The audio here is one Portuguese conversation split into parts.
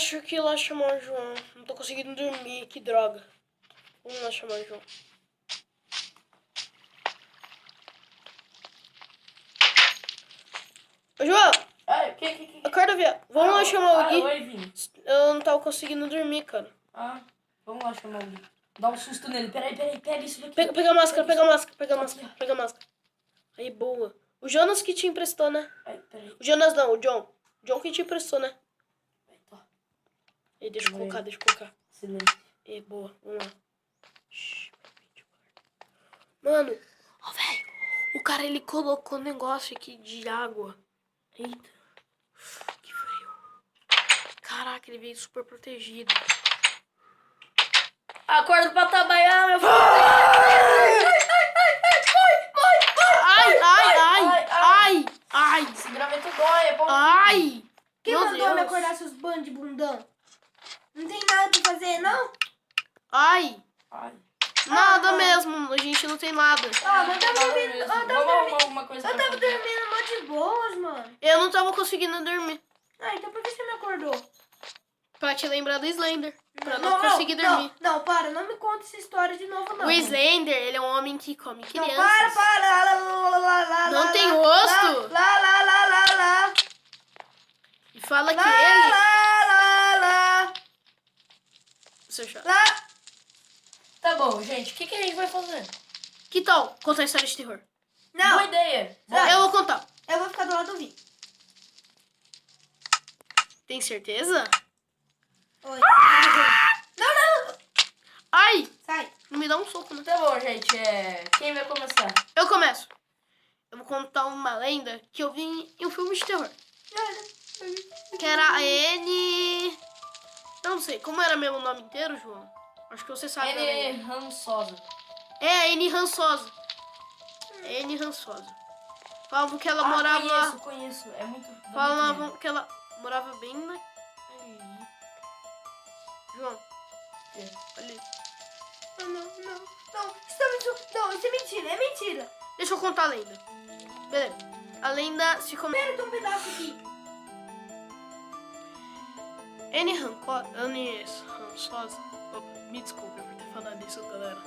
acho que ir lá chamar o João. Não tô conseguindo dormir, que droga. Vamos lá chamar o João. Ô, João! Que? Acorda, viado. Vamos lá chamar o Gui. Oi, Vini. Eu não tava conseguindo dormir, cara. Vamos lá chamar o Gui. Dá um susto nele. Peraí, pega isso daqui. Pega a máscara, pega a máscara. Aí, boa. O Jonas que te emprestou, né? Peraí. O Jonas não, o John. O John que te emprestou, né? Tá. Aí, deixa eu colocar. Silêncio. Aí, boa. Vamos lá. Mano, ó, velho. O cara, ele colocou um negócio aqui de água. Eita. Que frio. Caraca, ele veio super protegido. Acorda pra trabalhar, meu filho. Ai. Esse graveto dói, é bom. Ai. Quem Meu mandou me Deus. acordar, seus bandos de bundão? Não tem nada pra fazer, não? Ai. Nada mesmo, a gente não tem nada. Mas eu tava dormindo. Eu tava Uma coisa Eu tava dormindo mó de boas, mano. Eu não tava conseguindo dormir. Então por que você me acordou? Pra te lembrar do Slender. Pra não conseguir dormir. Não, para, não me conta essa história de novo, não. O Slender, ele é um homem que come Não, crianças. para. Não tem rosto. Lá. E fala que ele... Lá. Seu chato. Lá. Tá bom, gente. O que a gente vai fazer? Que tal contar história de terror? Não, Boa ideia. Eu vou contar. eu vou ficar do lado do Vi. Tem certeza? Oi. Não. Ai, Sai. não me dá um soco, né? Tá bom, gente. Quem vai começar? Eu começo. Eu vou contar uma lenda que eu vi em um filme de terror. Que era a N... Eu não sei, como era mesmo o nome inteiro, João? Acho que você sabe. Ele rançosa. É, a N Rançosa. N Rançosa. Falavam que ela morava... Conheço. É muito... Falavam que ela morava bem na... João. Ali. Não, isso é mentira. Deixa eu contar a lenda. Beleza. A lenda se começa... Espera um pedaço aqui. N Rançosa... Opa, me desculpe por ter falado isso, galera.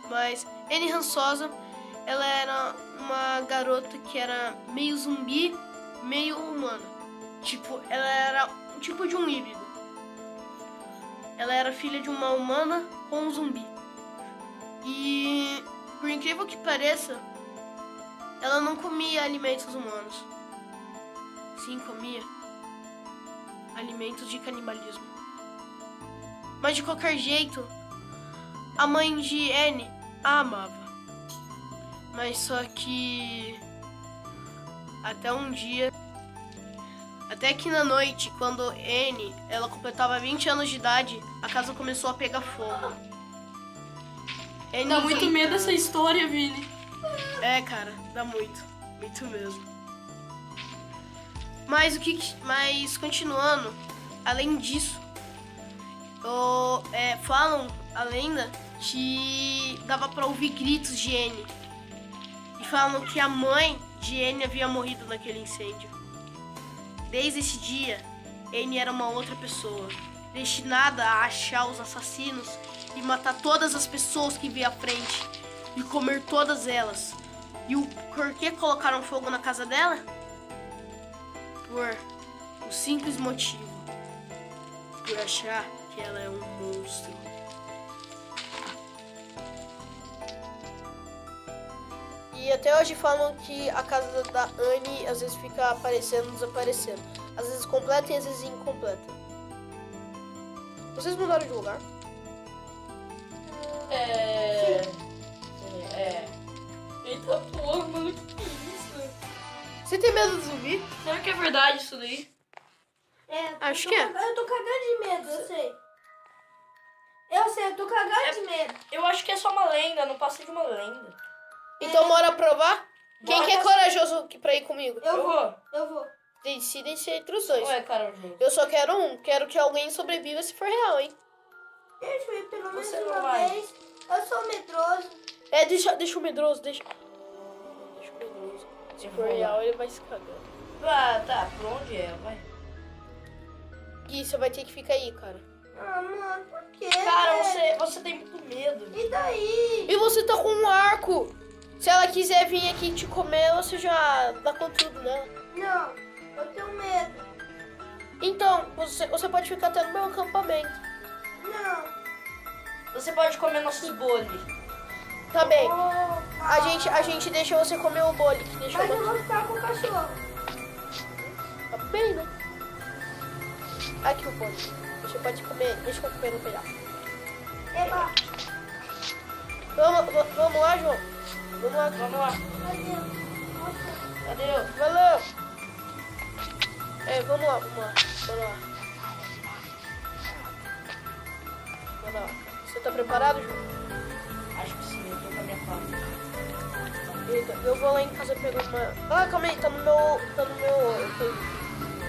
Mas N Rançosa, ela era uma garota que era meio zumbi, meio humana. Tipo, ela era um tipo de um híbrido. Ela era filha de uma humana com um zumbi. E, por incrível que pareça, ela não comia alimentos humanos. Sim, comia alimentos de canibalismo. Mas de qualquer jeito, a mãe de N a amava. Mas só que... Até que na noite, quando N ela completava 20 anos de idade, a casa começou a pegar fogo. N Dá muito gritando. medo essa história, Vini. É, cara, dá muito. Muito mesmo. Mas continuando, além disso, falam a lenda que dava pra ouvir gritos de N. E falam que a mãe de N havia morrido naquele incêndio. Desde esse dia, N era uma outra pessoa, destinada a achar os assassinos e matar todas as pessoas que via à frente e comer todas elas. E o por que colocaram fogo na casa dela? Por um simples motivo. Por achar que ela é um monstro. E até hoje falam que a casa da Anne às vezes fica aparecendo, desaparecendo. Às vezes completa e às vezes incompleta. Vocês mudaram de lugar? Eita porra, mano, que é isso? Você tem medo do zumbi? Será que é verdade isso daí? Acho que é. Eu tô cagando de medo, eu sei. Eu tô cagando de medo. Eu acho que é só uma lenda, não passa de uma lenda. Então bora provar? Quem Bora. que é corajoso pra ir comigo? Eu vou. vou. Decidem-se entre os dois. Ué, Carol, Eu só quero um. Quero que alguém sobreviva se for real, hein? Deixa eu ir pelo menos Você não uma vai. vez. Eu sou medroso. Deixa o medroso, deixa o medroso. Se Eu for vou lá. real, ele vai se cagando. Ah, tá, por onde é? Vai. Gui, você vai ter que ficar aí, cara. Ah, mano, por quê? Cara, velho? você tem muito medo. E daí? E você tá com um arco. Se ela quiser vir aqui te comer, você já dá com tudo nela. Não, eu tenho medo. Então, você pode ficar até no meu acampamento. Não. Você pode comer nossos bolis. Tá bem. Oh, A gente deixa você comer o bolo. Que deixa Mas eu... eu vou ficar com o cachorro. Tá bem, né? Aqui o bolo. Você pode comer. Deixa eu comer no pedaço. Eba. Vamos lá, João. Vamos lá. Vamos lá. Cadê? Nossa. Cadê eu? Valeu. Vamos lá. Vamos lá. Você tá preparado, João? Acho que sim, eu tô com a minha faca. Eita, eu vou lá em casa pegar uma... Ah, calma aí, tá no meu...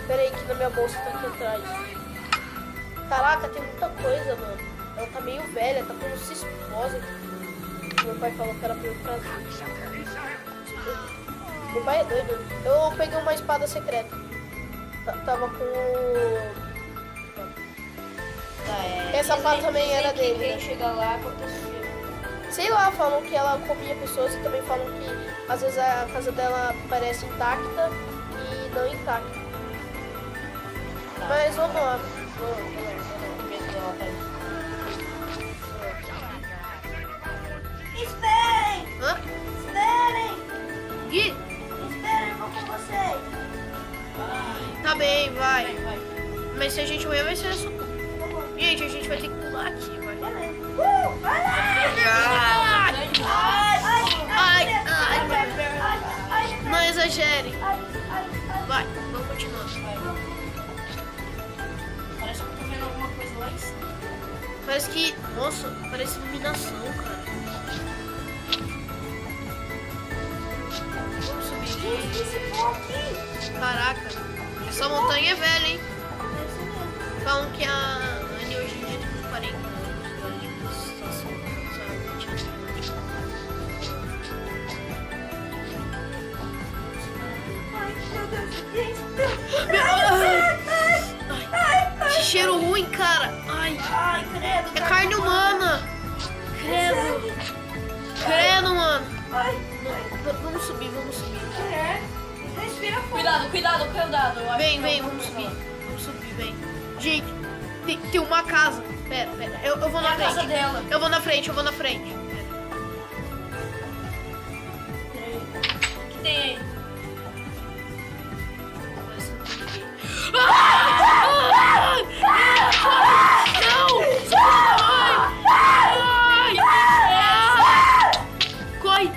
Pera aí, que na minha bolsa tá aqui atrás. Caraca, tem muita coisa, mano. Ela tá meio velha, tá com um cisposa. Meu pai falou que era pra eu trazer. Meu pai é doido. Eu peguei uma espada secreta. Tava com o... Essa pá também era dele, Quem né? chega lá, acontece. Sei lá, falam que ela comia pessoas e também falam que às vezes a casa dela parece intacta e não intacta. Mas vamos lá. Esperem! Hã? Esperem! Gui? Esperem, eu vou com vocês. Tá bem, vai. Vai. Mas se a gente morrer vai ser só... Tá bom. Gente, a gente vai ter que pular aqui, vai. Beleza. Vai lá! Ai, Ai, ai, não exagere. ai, ai. Vai, vamos continuar. Parece que eu tô vendo alguma coisa lá em cima. Parece que... Nossa, parece iluminação, cara. Vamos subir aqui. Esse povo aqui. Caraca, essa montanha é velha, hein? Deve ser mesmo. Falam que a Anne hoje em dia tem uns 40 anos. Tipo, situação, sabe? Ai, meu Deus. Gente, Que cheiro ruim, cara. Ai, ai, credo. é carne humana. Credo. Credo, mano. Ai, Vamos subir. respira fundo. Cuidado. Eu acho Vem, que vem, não vamos vai subir. lá. Vamos subir, vem. Gente, tem uma casa. Pera. Eu vou É na a casa frente. dela. Eu vou na frente. O que tem aí? Não! Corre!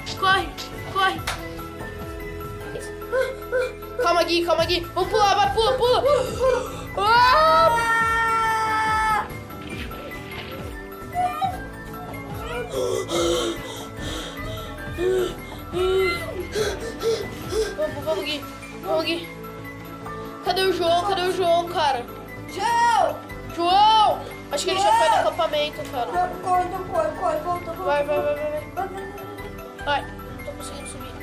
Calma, Gui. Vamos pular, vai, pula! Vamos, Gui. Cadê o João, cara? João! Acho que ele já foi no acampamento, cara. Corre, volta. Vai. Ai, não tô conseguindo subir.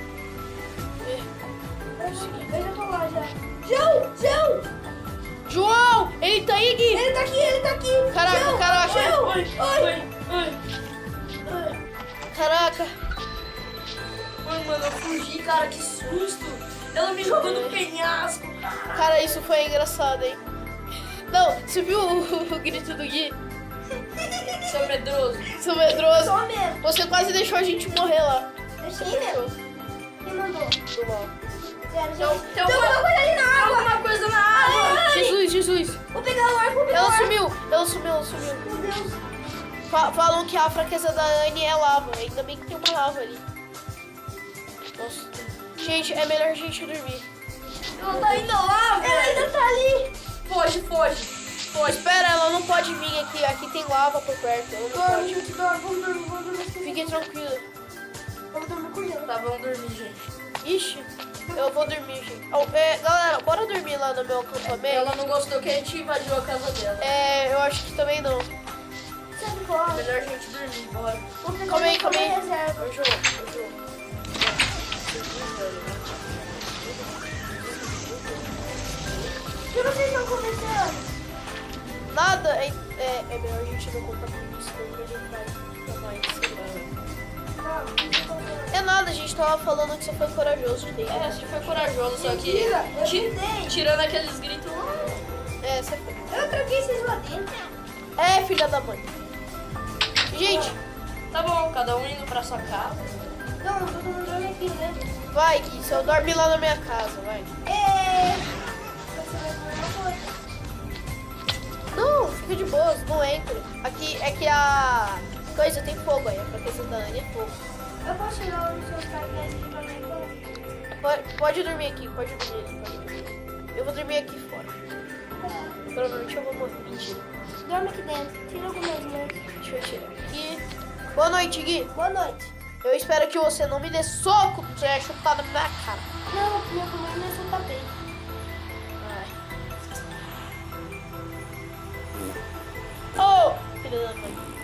Eu já tô lá, já. João! Ele tá aí, Gui! Ele tá aqui. Caraca! Caraca! Ai, mano, eu fugi, cara, que susto. Ela me jogou no penhasco. Cara, isso foi engraçado, hein? Não, você viu o grito do Gui? Seu medroso. Seu medroso. Só mesmo. Você quase deixou a gente morrer lá. Deixei mesmo. Quem mandou? Do mal. Sério, Tem gente. Tem alguma coisa ali na água. alguma coisa na água. Jesus. Vou pegar o arco, Ela sumiu. Meu Deus. Falam que a fraqueza da Anne é lava. Ainda bem que tem uma lava ali. Nossa. Gente, é melhor a gente dormir. Ela tá indo lá, velho. Ela ainda tá ali. Foge. Espera, ela não pode vir aqui. Aqui tem lava por perto. Ela não pode. Gente, vamos dormir. Fique tranquila. Vamos dormir com ela. Tá, vamos dormir, gente. Ixi, eu vou dormir, gente. Galera, bora dormir lá no meu acampamento? Ela não gostou que a gente invadiu a casa dela. Eu acho que também não. Sabe qual? Melhor a gente dormir, bora. Vou pegar Calma aí. minha reserva. Ô, João. O que vocês estão conversando? nada é melhor a gente não contar com isso, senão a gente vai é nada, a gente tava falando que você foi corajoso de dentro. Você foi corajoso, só que Mentira, eu gritei. tirando aqueles gritos lá. Você foi. Eu tranquei vocês lá dentro. Filha da mãe. Gente, Tá bom, cada um indo pra sua casa. Não, todo mundo dorme aqui, né? vai, Gui, eu dorme lá na minha casa, vai. Você vai comer uma coisa. Não, fica de boas, não entra. Aqui é que a coisa tem fogo aí, a proteção da Anne é fogo. Eu posso ir lá no seu cartaz aqui pra minha cama? Pode dormir aqui, pode dormir. Eu vou dormir aqui fora. Provavelmente eu vou morrer. Mentira. Dorme aqui dentro. Tira algumas mãos. Deixa eu tirar aqui. Boa noite, Gui. Boa noite. Eu espero que você não me dê soco pra você chutar na minha cara. Não, minha mãe não é seu tapete. Ai. Oh, filha da mãe.